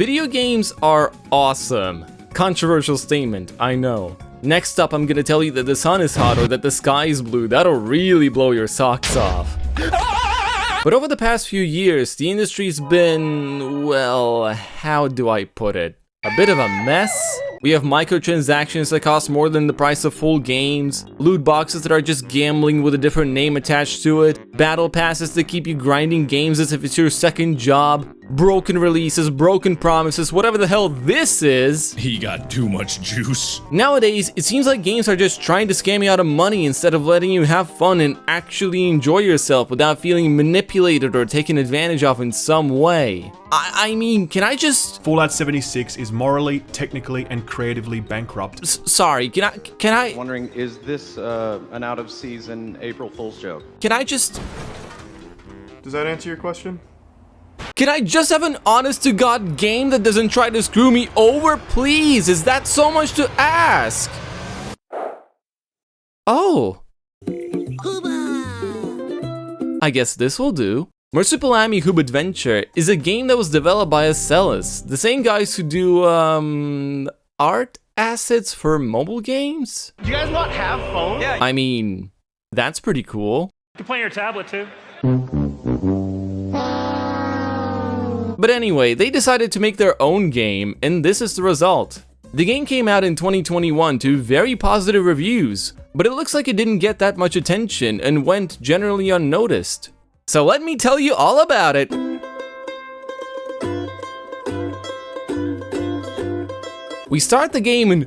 Video games are awesome. Controversial statement, I know. Next up, I'm gonna tell you that the sun is hot or that the sky is blue. That'll really blow your socks off. But over the past few years, the industry's been, well, how do I put it? A bit of a mess. We have microtransactions that cost more than the price of full games, loot boxes that are just gambling with a different name attached to it, battle passes that keep you grinding games as if it's your second job, broken releases, broken promises, whatever the hell this is. He got too much juice. Nowadays, it seems like games are just trying to scam you out of money instead of letting you have fun and actually enjoy yourself without feeling manipulated or taken advantage of in some way. I mean, can I just... Fallout 76 is morally, technically, and creatively bankrupt. Sorry, can I... Wondering, is this an out-of-season April Fool's joke? Can I just... Does that answer your question? Can I just have an honest-to-God game that doesn't try to screw me over, please? Is that so much to ask? Oh. I guess this will do. Marsupilami Hoobadventure is a game that was developed by Ocellus, the same guys who do, art assets for mobile games? Do you guys not have phones? Yeah. I mean, that's pretty cool. You can play on your tablet too. But anyway, they decided to make their own game, and this is the result. The game came out in 2021 to very positive reviews, but it looks like it didn't get that much attention and went generally unnoticed. So let me tell you all about it. We start the game and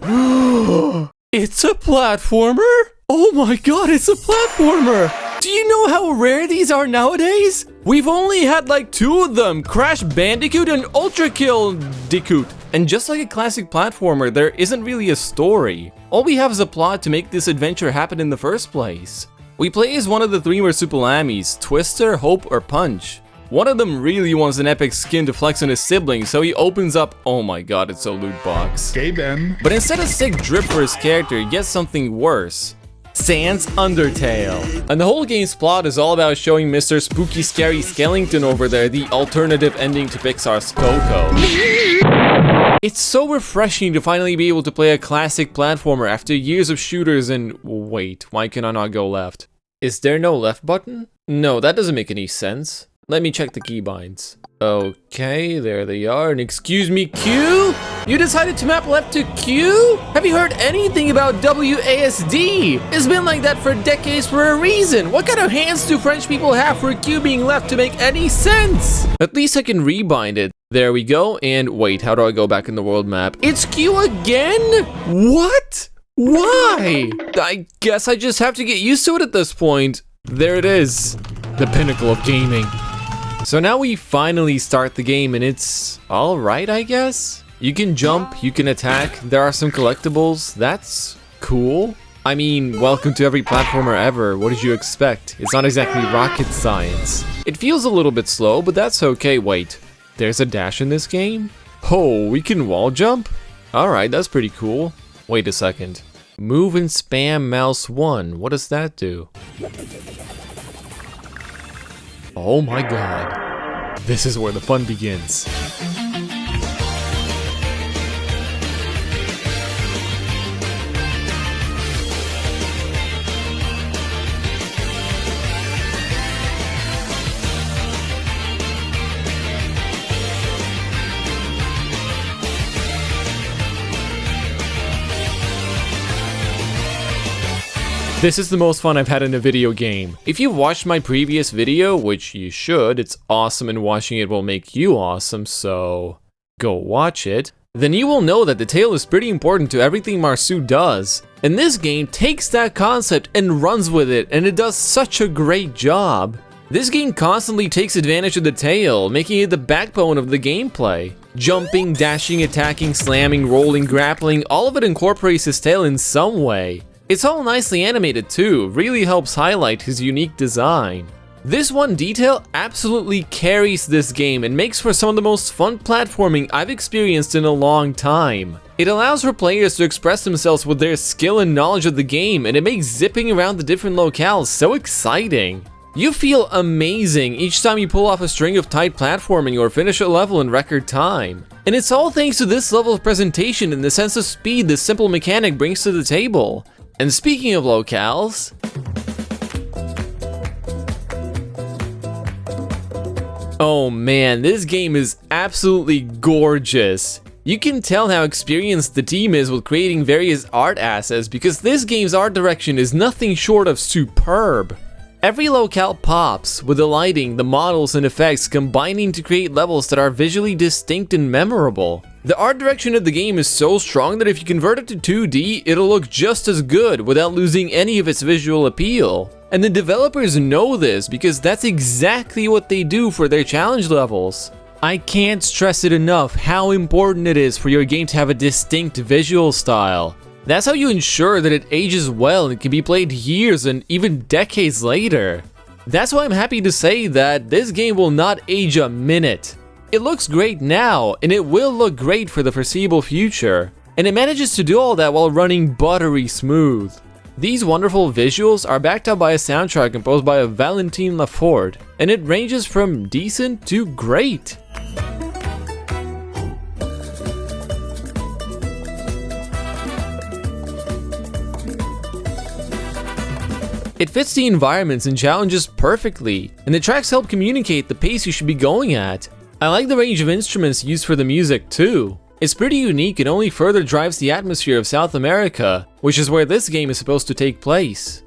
it's a platformer? Oh my god, it's a platformer! Do you know how rare these are nowadays? We've only had like 2 of them, Crash Bandicoot and Ultra Kill Dicoot. And just like a classic platformer, there isn't really a story. All we have is a plot to make this adventure happen in the first place. We play as one of the 3 Marsupilamis, Twister, Hope, or Punch. One of them really wants an epic skin to flex on his sibling, so he opens up, oh my god, it's a loot box. Gay Ben. But instead of sick drip for his character, he gets something worse. Sans Undertale. And the whole game's plot is all about showing Mr. Spooky Scary Skellington over there the alternative ending to Pixar's Coco. It's so refreshing to finally be able to play a classic platformer after years of shooters and... Wait, why can I not go left? Is there no left button? No, that doesn't make any sense. Let me check the keybinds. Okay, there they are. And excuse me, Q? You decided to map left to Q? Have you heard anything about WASD? It's been like that for decades for a reason. What kind of hands do French people have for Q being left to make any sense? At least I can rebind it. There we go. And wait, how do I go back in the world map? It's Q again? What? Why? I guess I just have to get used to it at this point. There it is. The pinnacle of gaming. So now we finally start the game and it's alright, I guess? You can jump, you can attack, there are some collectibles, that's cool. I mean, welcome to every platformer ever, what did you expect? It's not exactly rocket science. It feels a little bit slow, but that's okay. Wait, there's a dash in this game? Oh, we can wall jump? Alright, that's pretty cool. Wait a second. Move and spam mouse 1, what does that do? Oh my god. This is where the fun begins. This is the most fun I've had in a video game. If you've watched my previous video, which you should, it's awesome and watching it will make you awesome, so go watch it, then you will know that the tail is pretty important to everything Marsu does. And this game takes that concept and runs with it, and it does such a great job. This game constantly takes advantage of the tail, making it the backbone of the gameplay. Jumping, dashing, attacking, slamming, rolling, grappling, all of it incorporates his tail in some way. It's all nicely animated too, really helps highlight his unique design. This one detail absolutely carries this game and makes for some of the most fun platforming I've experienced in a long time. It allows for players to express themselves with their skill and knowledge of the game, and it makes zipping around the different locales so exciting. You feel amazing each time you pull off a string of tight platforming or finish a level in record time. And it's all thanks to this level of presentation and the sense of speed this simple mechanic brings to the table. And speaking of locales... oh man, this game is absolutely gorgeous. You can tell how experienced the team is with creating various art assets because this game's art direction is nothing short of superb. Every locale pops, with the lighting, the models, and effects combining to create levels that are visually distinct and memorable. The art direction of the game is so strong that if you convert it to 2D, it'll look just as good without losing any of its visual appeal. And the developers know this because that's exactly what they do for their challenge levels. I can't stress it enough how important it is for your game to have a distinct visual style. That's how you ensure that it ages well and can be played years and even decades later. That's why I'm happy to say that this game will not age a minute. It looks great now, and it will look great for the foreseeable future. And it manages to do all that while running buttery smooth. These wonderful visuals are backed up by a soundtrack composed by Valentin Laforde, and it ranges from decent to great. It fits the environments and challenges perfectly, and the tracks help communicate the pace you should be going at. I like the range of instruments used for the music too. It's pretty unique and only further drives the atmosphere of South America, which is where this game is supposed to take place.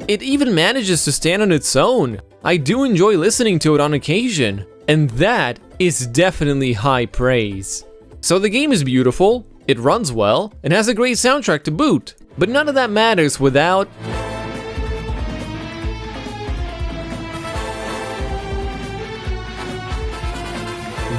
It even manages to stand on its own. I do enjoy listening to it on occasion. And that is definitely high praise. So the game is beautiful, it runs well, and has a great soundtrack to boot. But none of that matters without...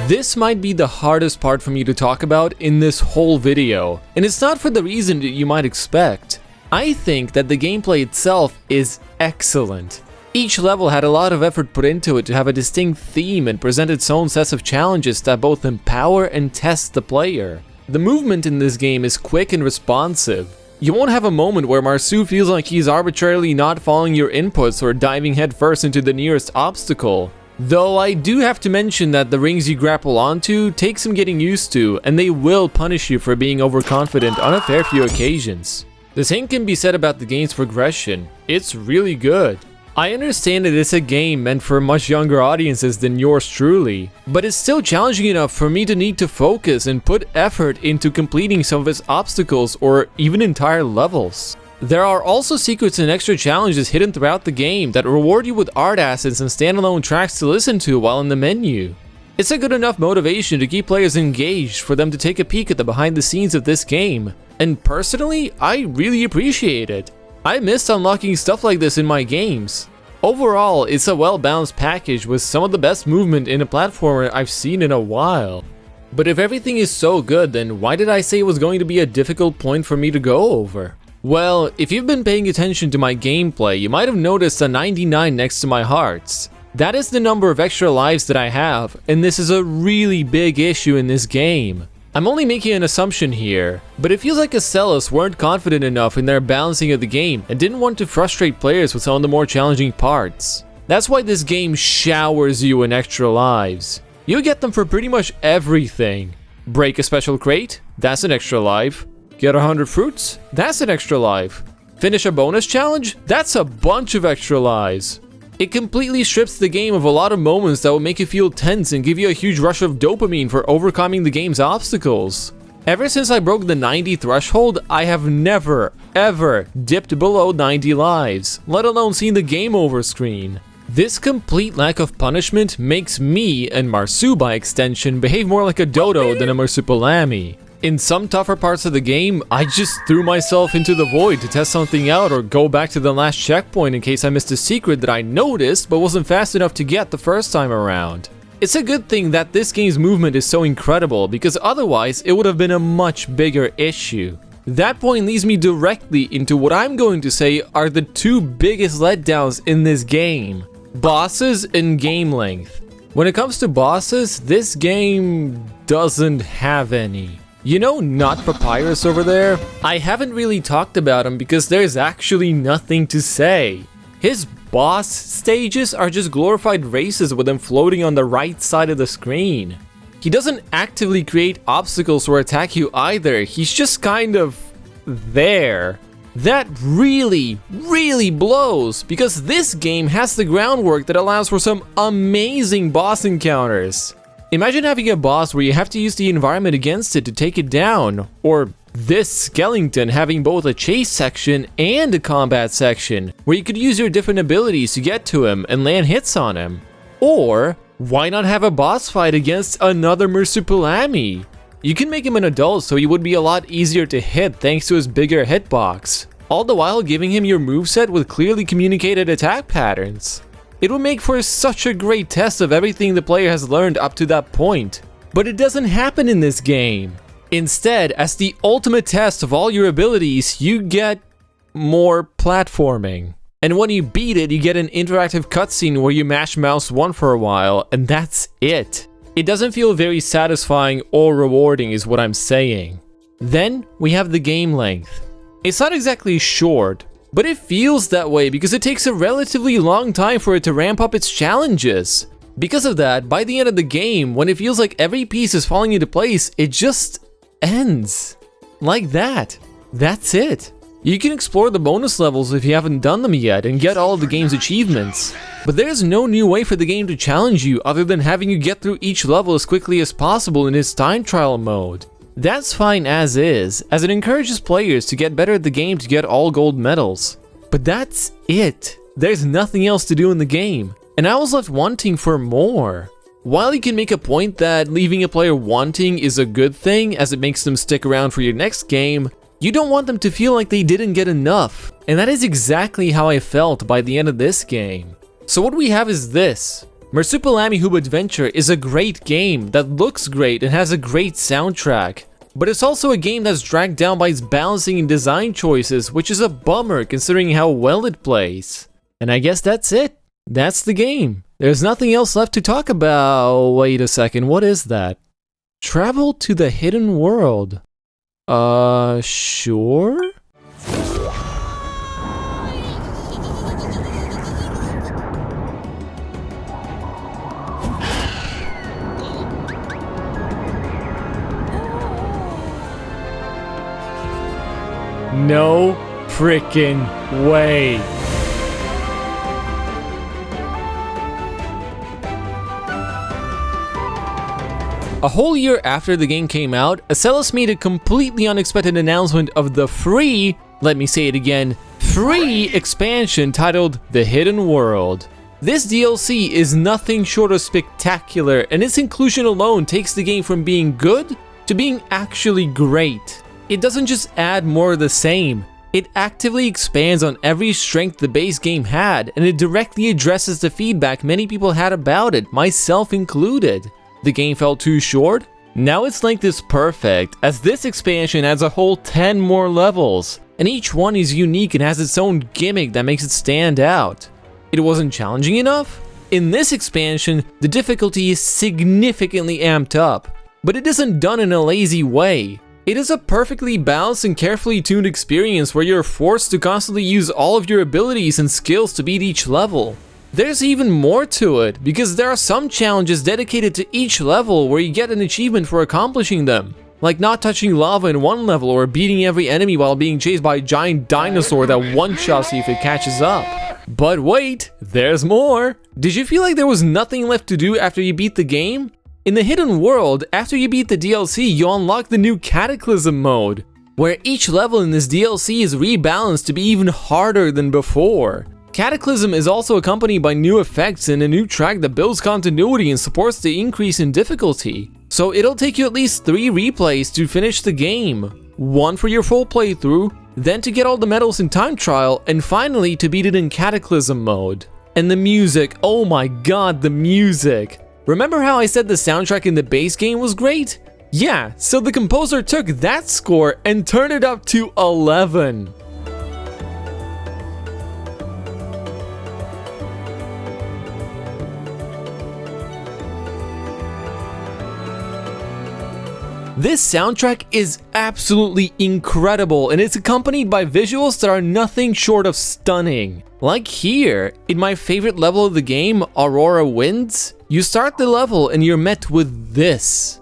this might be the hardest part for me to talk about in this whole video. And it's not for the reason that you might expect. I think that the gameplay itself is excellent. Each level had a lot of effort put into it to have a distinct theme and present its own sets of challenges that both empower and test the player. The movement in this game is quick and responsive. You won't have a moment where Marsu feels like he's arbitrarily not following your inputs or diving headfirst into the nearest obstacle. Though I do have to mention that the rings you grapple onto take some getting used to, and they will punish you for being overconfident on a fair few occasions. The same can be said about the game's progression. It's really good. I understand that it's a game meant for much younger audiences than yours truly, but it's still challenging enough for me to need to focus and put effort into completing some of its obstacles or even entire levels. There are also secrets and extra challenges hidden throughout the game that reward you with art assets and standalone tracks to listen to while in the menu. It's a good enough motivation to keep players engaged for them to take a peek at the behind the scenes of this game, and personally, I really appreciate it. I missed unlocking stuff like this in my games. Overall, it's a well-balanced package with some of the best movement in a platformer I've seen in a while. But if everything is so good, then why did I say it was going to be a difficult point for me to go over? Well, if you've been paying attention to my gameplay, you might have noticed a 99 next to my hearts. That is the number of extra lives that I have, and this is a really big issue in this game. I'm only making an assumption here, but it feels like Ocellus weren't confident enough in their balancing of the game and didn't want to frustrate players with some of the more challenging parts. That's why this game showers you in extra lives. You get them for pretty much everything. Break a special crate? That's an extra life. Get 100 fruits? That's an extra life. Finish a bonus challenge? That's a bunch of extra lives. It completely strips the game of a lot of moments that will make you feel tense and give you a huge rush of dopamine for overcoming the game's obstacles. Ever since I broke the 90 threshold, I have never, ever dipped below 90 lives, let alone seen the game over screen. This complete lack of punishment makes me, and Marsu by extension, behave more like a dodo than a Marsupilami. In some tougher parts of the game, I just threw myself into the void to test something out or go back to the last checkpoint in case I missed a secret that I noticed but wasn't fast enough to get the first time around. It's a good thing that this game's movement is so incredible because otherwise it would have been a much bigger issue. That point leads me directly into what I'm going to say are the two biggest letdowns in this game: bosses and game length. When it comes to bosses, this game doesn't have any. You know, not Papyrus over there? I haven't really talked about him because there's actually nothing to say. His boss stages are just glorified races with him floating on the right side of the screen. He doesn't actively create obstacles or attack you either, he's just kind of there. That really blows, because this game has the groundwork that allows for some amazing boss encounters. Imagine having a boss where you have to use the environment against it to take it down, or this skeleton having both a chase section and a combat section, where you could use your different abilities to get to him and land hits on him. Or, why not have a boss fight against another Marsupilami? You can make him an adult so he would be a lot easier to hit thanks to his bigger hitbox, all the while giving him your moveset with clearly communicated attack patterns. It would make for such a great test of everything the player has learned up to that point. But it doesn't happen in this game. Instead, as the ultimate test of all your abilities, you get more platforming. And when you beat it, you get an interactive cutscene where you mash mouse 1 for a while, and that's it. It doesn't feel very satisfying or rewarding is what I'm saying. Then we have the game length. It's not exactly short, but it feels that way because it takes a relatively long time for it to ramp up its challenges. Because of that, by the end of the game, when it feels like every piece is falling into place, it just ends. Like that. That's it. You can explore the bonus levels if you haven't done them yet and get all of the game's achievements. But there's no new way for the game to challenge you other than having you get through each level as quickly as possible in its time trial mode. That's fine as is, as it encourages players to get better at the game to get all gold medals. But that's it. There's nothing else to do in the game, and I was left wanting for more. While you can make a point that leaving a player wanting is a good thing as it makes them stick around for your next game, you don't want them to feel like they didn't get enough. And that is exactly how I felt by the end of this game. So what we have is this. Marsupilami Hoobadventure is a great game that looks great and has a great soundtrack. But it's also a game that's dragged down by its balancing and design choices, which is a bummer considering how well it plays. And I guess that's it. That's the game. There's nothing else left to talk about. Wait a second, what is that? Travel to the hidden world. Sure? No frickin' way. A whole year after the game came out, Ocellus made a completely unexpected announcement of the free, let me say it again, free expansion titled The Hidden World. This DLC is nothing short of spectacular, and its inclusion alone takes the game from being good to being actually great. It doesn't just add more of the same, it actively expands on every strength the base game had, and it directly addresses the feedback many people had about it, myself included. The game felt too short? Now its length is perfect, as this expansion adds a whole 10 more levels, and each one is unique and has its own gimmick that makes it stand out. It wasn't challenging enough? In this expansion, the difficulty is significantly amped up, but it isn't done in a lazy way. It is a perfectly balanced and carefully tuned experience where you're forced to constantly use all of your abilities and skills to beat each level. There's even more to it, because there are some challenges dedicated to each level where you get an achievement for accomplishing them. Like not touching lava in one level or beating every enemy while being chased by a giant dinosaur that one-shots you if it catches up. But wait, there's more! Did you feel like there was nothing left to do after you beat the game? In the Hidden World, after you beat the DLC, you unlock the new Cataclysm mode, where each level in this DLC is rebalanced to be even harder than before. Cataclysm is also accompanied by new effects and a new track that builds continuity and supports the increase in difficulty. So it'll take you at least 3 replays to finish the game. 1 for your full playthrough, then to get all the medals in time trial, and finally to beat it in Cataclysm mode. And the music, oh my god, the music! Remember how I said the soundtrack in the base game was great? Yeah, so the composer took that score and turned it up to 11. This soundtrack is absolutely incredible, and it's accompanied by visuals that are nothing short of stunning. Like here, in my favorite level of the game, Aurora Winds, you start the level and you're met with this.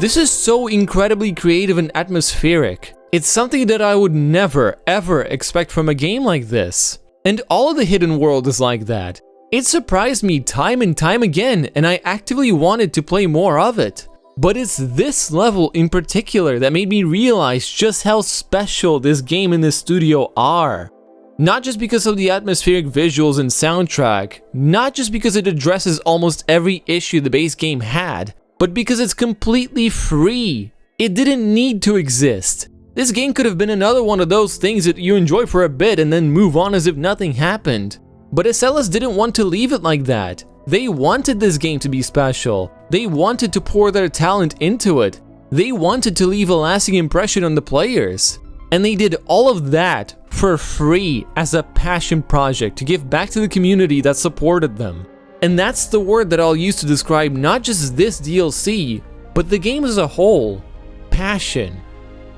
This is so incredibly creative and atmospheric. It's something that I would never, ever expect from a game like this. And all of the hidden world is like that. It surprised me time and time again, and I actively wanted to play more of it. But it's this level in particular that made me realize just how special this game and this studio are. Not just because of the atmospheric visuals and soundtrack, not just because it addresses almost every issue the base game had, but because it's completely free. It didn't need to exist. This game could have been another one of those things that you enjoy for a bit and then move on as if nothing happened. But Ocellus didn't want to leave it like that. They wanted this game to be special. They wanted to pour their talent into it. They wanted to leave a lasting impression on the players. And they did all of that for free as a passion project to give back to the community that supported them. And that's the word that I'll use to describe not just this DLC, but the game as a whole. Passion.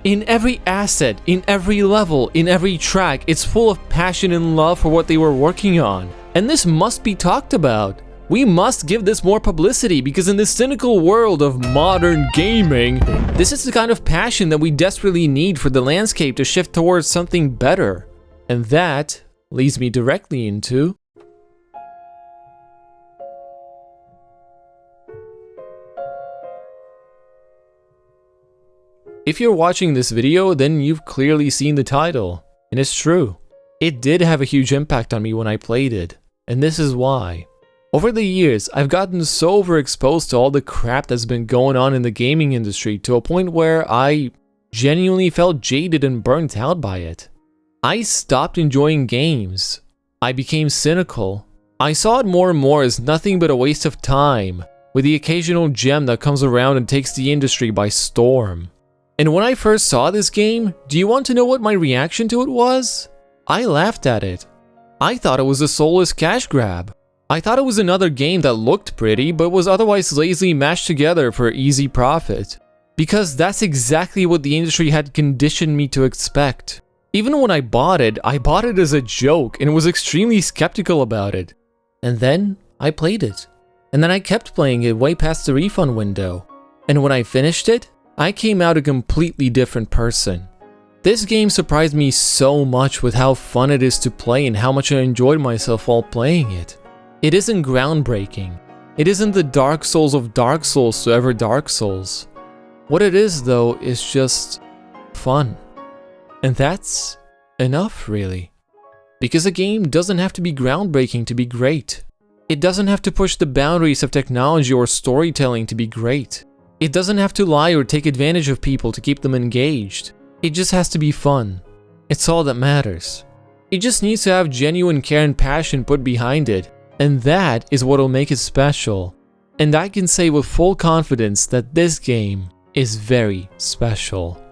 In every asset, in every level, in every track, it's full of passion and love for what they were working on. And this must be talked about. We must give this more publicity because in this cynical world of modern gaming, this is the kind of passion that we desperately need for the landscape to shift towards something better. And that leads me directly into if you're watching this video, then you've clearly seen the title. And it's true. It did have a huge impact on me when I played it. And this is why. Over the years, I've gotten so overexposed to all the crap that's been going on in the gaming industry to a point where I genuinely felt jaded and burnt out by it. I stopped enjoying games. I became cynical. I saw it more and more as nothing but a waste of time, with the occasional gem that comes around and takes the industry by storm. And when I first saw this game, do you want to know what my reaction to it was? I laughed at it. I thought it was a soulless cash grab. I thought it was another game that looked pretty, but was otherwise lazily mashed together for easy profit. Because that's exactly what the industry had conditioned me to expect. Even when I bought it as a joke and was extremely skeptical about it. And then I played it. And then I kept playing it way past the refund window. And when I finished it, I came out a completely different person. This game surprised me so much with how fun it is to play and how much I enjoyed myself while playing it. It isn't groundbreaking. It isn't the Dark Souls of Dark Souls to ever Dark Souls. What it is though is just fun. And that's enough really. Because a game doesn't have to be groundbreaking to be great. It doesn't have to push the boundaries of technology or storytelling to be great. It doesn't have to lie or take advantage of people to keep them engaged. It just has to be fun. It's all that matters. It just needs to have genuine care and passion put behind it, and that is what'll make it special. And I can say with full confidence that this game is very special.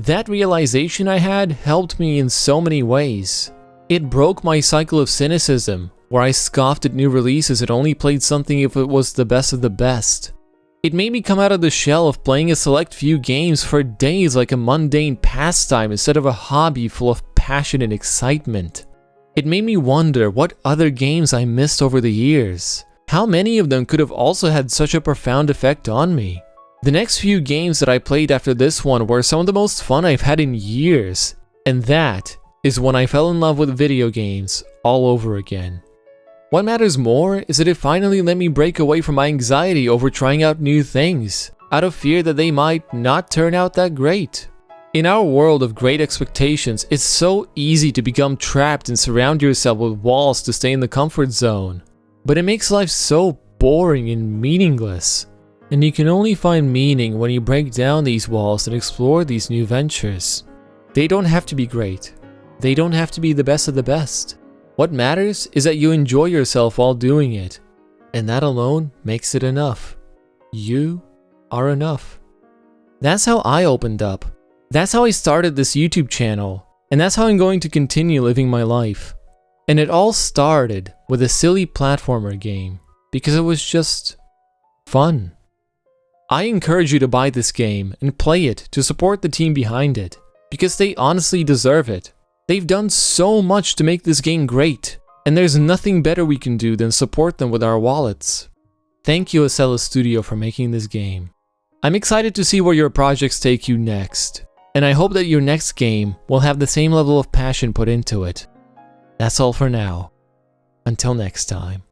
That realization I had helped me in so many ways. It broke my cycle of cynicism, where I scoffed at new releases and only played something if it was the best of the best. It made me come out of the shell of playing a select few games for days like a mundane pastime instead of a hobby full of passion and excitement. It made me wonder what other games I missed over the years. How many of them could have also had such a profound effect on me? The next few games that I played after this one were some of the most fun I've had in years. And that is when I fell in love with video games all over again. What matters more is that it finally let me break away from my anxiety over trying out new things, out of fear that they might not turn out that great. In our world of great expectations, it's so easy to become trapped and surround yourself with walls to stay in the comfort zone. But it makes life so boring and meaningless. And you can only find meaning when you break down these walls and explore these new ventures. They don't have to be great. They don't have to be the best of the best. What matters is that you enjoy yourself while doing it, and that alone makes it enough. You are enough. That's how I opened up. That's how I started this YouTube channel. And that's how I'm going to continue living my life. And it all started with a silly platformer game, because it was just fun. I encourage you to buy this game and play it to support the team behind it, because they honestly deserve it. They've done so much to make this game great, and there's nothing better we can do than support them with our wallets. Thank you, Ocellus Studio, for making this game. I'm excited to see where your projects take you next, and I hope that your next game will have the same level of passion put into it. That's all for now. Until next time.